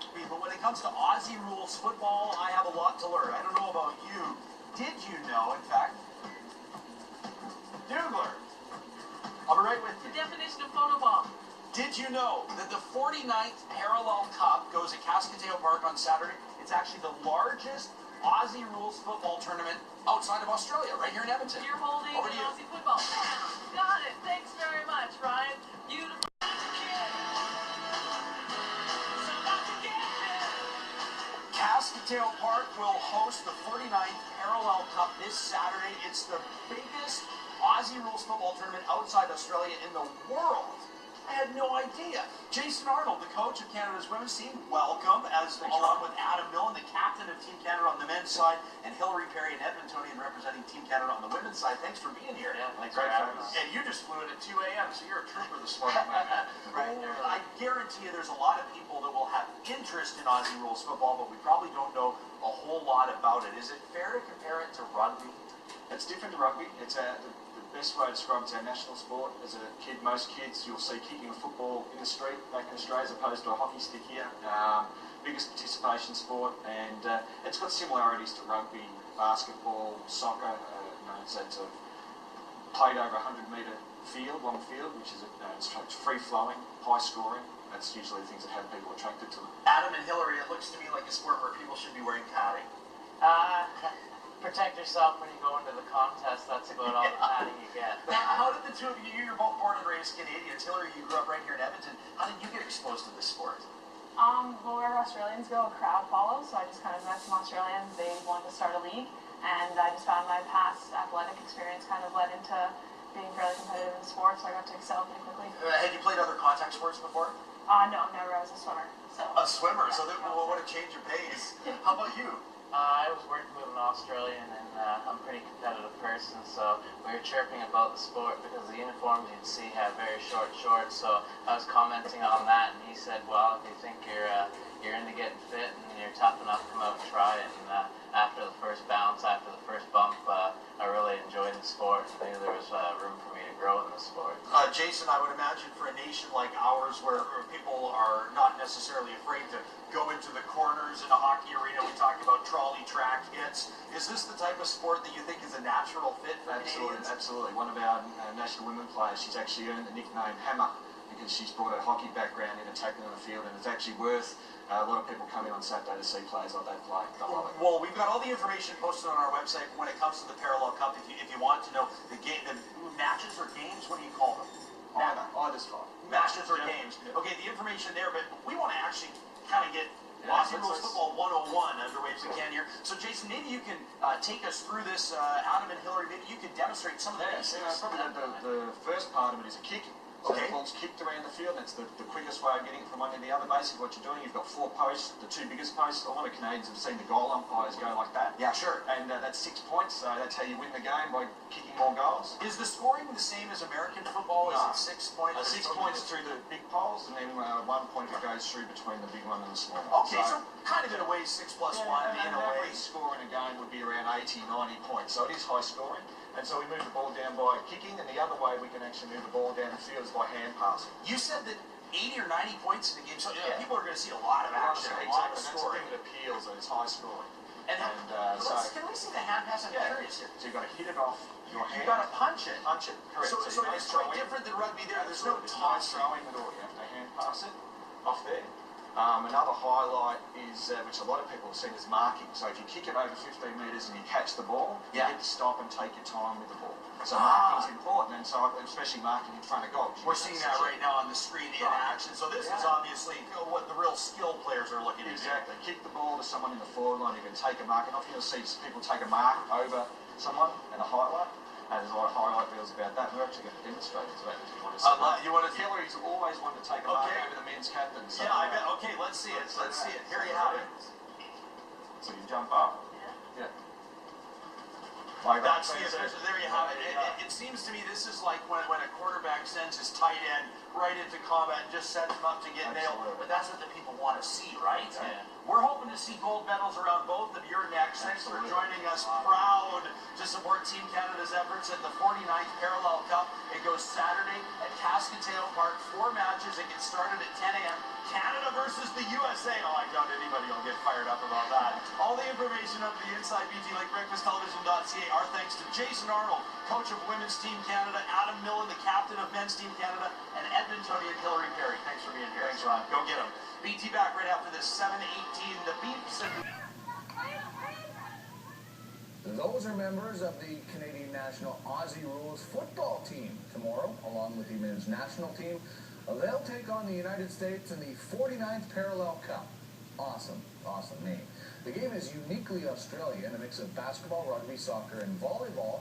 rugby, but when it comes to Aussie rules football, I have a lot to learn. I don't know about you. Did you know, in fact, Dougler, I'll be right with you. The definition of photobomb. Did you know that the 49th Parallel Cup goes at Cascateo Park on Saturday? It's actually the largest Aussie rules football tournament outside of Australia, right here in Edmonton. You're holding Over an to you. Aussie football. Got it. Thanks very much, Ryan. Beautiful. Cascateo Park will host the 49th Parallel Cup this Saturday. It's the biggest Aussie rules football tournament outside Australia in the world. I had no idea. Jason Arnold, the coach of Canada's women's team, welcome, along with Adam Millen, the captain of Team Canada on the men's side, and Hillary Perry, an Edmontonian representing Team Canada on the women's side. Thanks for being here. Yeah, thanks for having us. And you just flew in at 2 a.m., so you're a trooper this morning, my man. Right. I guarantee you there's a lot of people that will have interest in Aussie rules football, but we probably don't know a whole lot about it. Is it fair to compare it to rugby? It's different to rugby. It's the best way to describe it's our national sport. As a kid, most kids you'll see kicking a football in the street back in Australia as opposed to a hockey stick here. Biggest participation sport, and it's got similarities to rugby, basketball, soccer. It's played over 100-metre field, long field, which is it's free-flowing, high-scoring. That's usually the things that have people attracted to it. Adam and Hillary, it looks to me like a sport where people should be wearing padding. Protect yourself when you go into the contest. That's about all the padding you get. Now, how did the two of you, you're both born and raised Canadians. Hillary, you grew up right here in Edmonton. How did you get exposed to this sport? Well, wherever Australians go, a crowd follows, so I just kind of met some Australians. They wanted to start a league, and I just found my past athletic experience kind of led into being fairly competitive in sports, so I got to excel pretty quickly. Had you played other contact sports before? No, never. I was a swimmer. So. A swimmer? Yeah, So what a change of pace. How about you? I was working with an Australian, and I'm a pretty competitive person, so we were chirping about the sport because the uniforms you'd see have very short shorts, so I was commenting on that, and he said, well, if you think you're into getting fit and you're tough enough, come out and try it. And after the first bounce, after the first bump, I really enjoyed the sport, and knew there was room for me to grow in the sport. Jason, I would imagine for a nation like ours where people are not necessarily afraid to go into the corners in a hockey arena, we talk about trolley track hits. Is this the type of sport that you think is a natural fit for Canadians? Absolutely. One of our national women players, she's actually earned the nickname Hammer because she's brought a hockey background in attacking on the field, and it's actually worth a lot of people coming on Saturday to see players like they play. Well, we've got all the information posted on our website when it comes to the Parallel Cup. If you want to know the matches or games, what do you call them? Either's fine. Matches or games. Okay, the information there, but we want to actually kind of get Aussie Rules Football 101 underway if we can here. So, Jason, maybe you can take us through this. Adam and Hillary, maybe you can demonstrate some of the basics. Probably the first part of it is a kicking. So Okay. the ball's kicked around the field, and it's the quickest way of getting it from one to the other. Basically what you're doing, you've got 4 posts, the 2 biggest posts. A lot of Canadians have seen the goal umpires go like that. Yeah, sure. And that's 6 points, so that's how you win the game, by kicking more goals. Is the scoring the same as American football? No. Is it 6 points? 6 points through the big poles, and then 1 point that goes through between the big one and the small one. Okay, so kind of in a way, 6 plus 1 in a way. Average score in a game would be around 80, 90 points, so it is high scoring. And so we move the ball down by kicking, and the other way we can actually move the ball down the field is by hand passing. You said that 80 or 90 points in the game, so Yeah. people are going to see a lot of action, a lot of That's the scoring. thing that appeals, that it's high scoring. And can we see the hand pass? I'm curious here. So you've got to hit it off your hand. You've got to punch it. Punch it, correct. So it's quite different than rugby there. There's no toss. throwing at all. You have to hand pass it off there. Another highlight is, which a lot of people have seen, is marking. So if you kick it over 15 metres and you catch the ball, you get to stop and take your time with the ball. So marking's important, and so especially marking in front of goals. We're seeing that right now on the screen in action. So this is obviously what the real skill players are looking at. Exactly. Kick the ball to someone in the forward line. You can take a mark, and often you'll see people take a mark over someone and a highlight. And there's a lot of highlight reels about that. We're actually going to demonstrate this if you want to see. You want to? Hillary's always wanted to take a mark over the men's captain. So yeah, I bet. Okay, let's see it. Let's see it. Here you have it. So you jump up. Yeah. Like that's the official. There you have it. It seems to me this is like when a quarterback sends his tight end right into combat and just sets him up to get nailed. But that's what the people want to see, right? Yeah. We're hoping to see gold medals around both of your necks. Thanks for joining us. Proud to support Team Canada's efforts at the 49th Parallel Cup. It goes Saturday at Cascateo Park. 4 matches. It gets started at 10 a.m. Canada versus the USA. Oh, I got everybody will get fired up about that. All the information on the Inside BT, like breakfasttelevision.ca, our thanks to Jason Arnold, coach of Women's Team Canada, Adam Millen, the captain of Men's Team Canada, and Edmontonian Hillary Perry. Thanks for being here. Thanks, Ron. Go get them. BT back right after this, 7:18. The Beeps and Those are members of the Canadian national Aussie Rules football team. Tomorrow, along with the men's national team, they'll take on the United States in the 49th Parallel Cup. Awesome, awesome name. The game is uniquely Australian, a mix of basketball, rugby, soccer, and volleyball,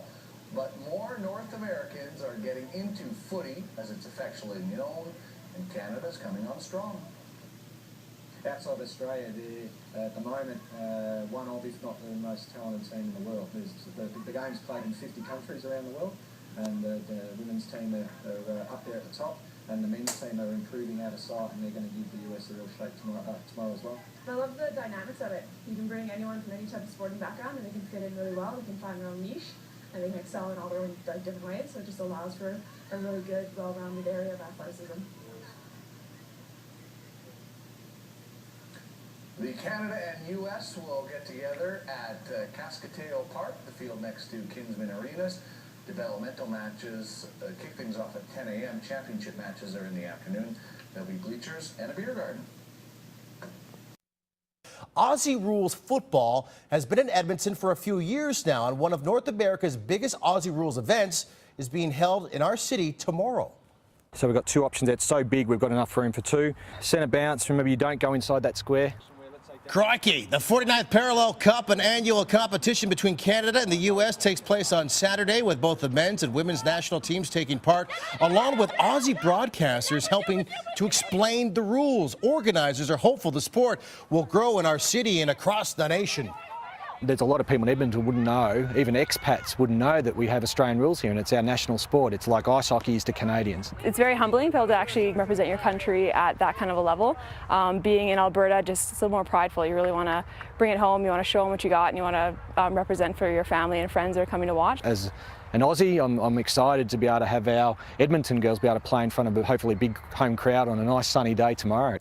but more North Americans are getting into footy, as it's affectionately known, and Canada's coming on strong. Outside of Australia, they're at the moment one of, if not the most talented team in the world. The game's played in 50 countries around the world, and the women's team are up there at the top, and the men's team are improving out of sight, and they're going to give the US a real shake tomorrow as well. I love the dynamics of it. You can bring anyone from any type of sporting background, and they can fit in really well. They can find their own niche, and they can excel in all their own different ways. So it just allows for a really good, well-rounded area of athleticism. The Canada and U.S. will get together at Cascateo Park, the field next to Kinsman Arenas. Developmental matches kick things off at 10 a.m. Championship matches are in the afternoon. There'll be bleachers and a beer garden. Aussie Rules football has been in Edmonton for a few years now, and one of North America's biggest Aussie Rules events is being held in our city tomorrow. So we've got two options. It's so big, we've got enough room for two. Centre bounce, remember you don't go inside that square. Crikey, the 49th Parallel Cup, an annual competition between Canada and the U.S., takes place on Saturday with both the men's and women's national teams taking part, along with Aussie broadcasters helping to explain the rules. Organizers are hopeful the sport will grow in our city and across the nation. There's a lot of people in Edmonton who wouldn't know, even expats wouldn't know that we have Australian rules here, and it's our national sport. It's like ice hockey is to Canadians. It's very humbling to be able to actually represent your country at that kind of a level. Being in Alberta, just so more prideful. You really want to bring it home, you want to show them what you got, and you want to represent for your family and friends that are coming to watch. As an Aussie, I'm excited to be able to have our Edmonton girls be able to play in front of a hopefully big home crowd on a nice sunny day tomorrow.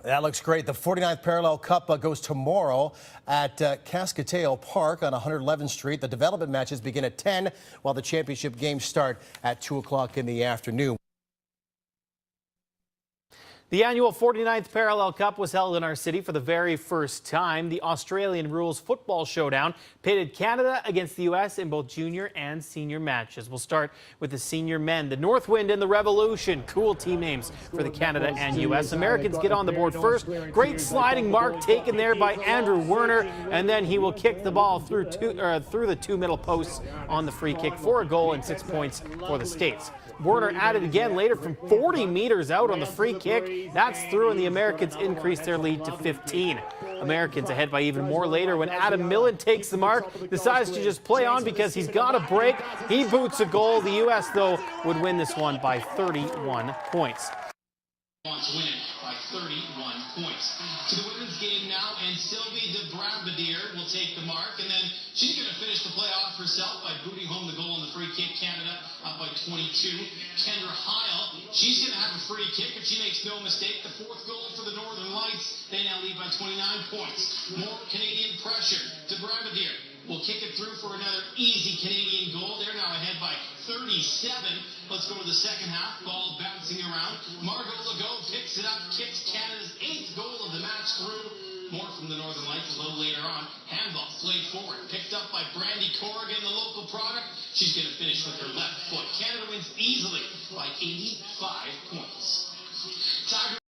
That looks great. The 49th Parallel Cup goes tomorrow at Cascateo Park on 111th Street. The development matches begin at 10, while the championship games start at 2 o'clock in the afternoon. The annual 49th Parallel Cup was held in our city for the very first time. The Australian Rules Football Showdown pitted Canada against the U.S. in both junior and senior matches. We'll start with the senior men. The Northwind and the Revolution. Cool team names for the Canada and U.S. Americans get on the board first. Great sliding mark taken there by Andrew Werner, and then he will kick the ball through the two middle posts on the free kick for a goal and 6 points for the States. Werner added again later from 40 meters out on the free kick. That's through, and the Americans increased their lead to 15. Americans ahead by even more later when Adam Millen takes the mark, decides to just play on because he's got a break. He boots a goal. The U.S., though, would win this one by 31 points. Wants to win it by 31 points. To the women's game now, and Sylvie de Brabadier will take the mark, and then she's going to finish the play off herself by booting home the goal on the free kick. Canada up by 22. Kendra Heil, she's going to have a free kick if she makes no mistake. The fourth goal for the Northern Lights. They now lead by 29 points. More Canadian pressure. De Brabadier will kick it through for another easy Canadian goal. They're now ahead by 37. Let's go to the second half. Ball bouncing around. Margot Legault picks it up, kicks Canada's 8th goal of the match through. More from the Northern Lights a little later on. Handball played forward. Picked up by Brandy Corrigan, the local product. She's going to finish with her left foot. Canada wins easily by 85 points.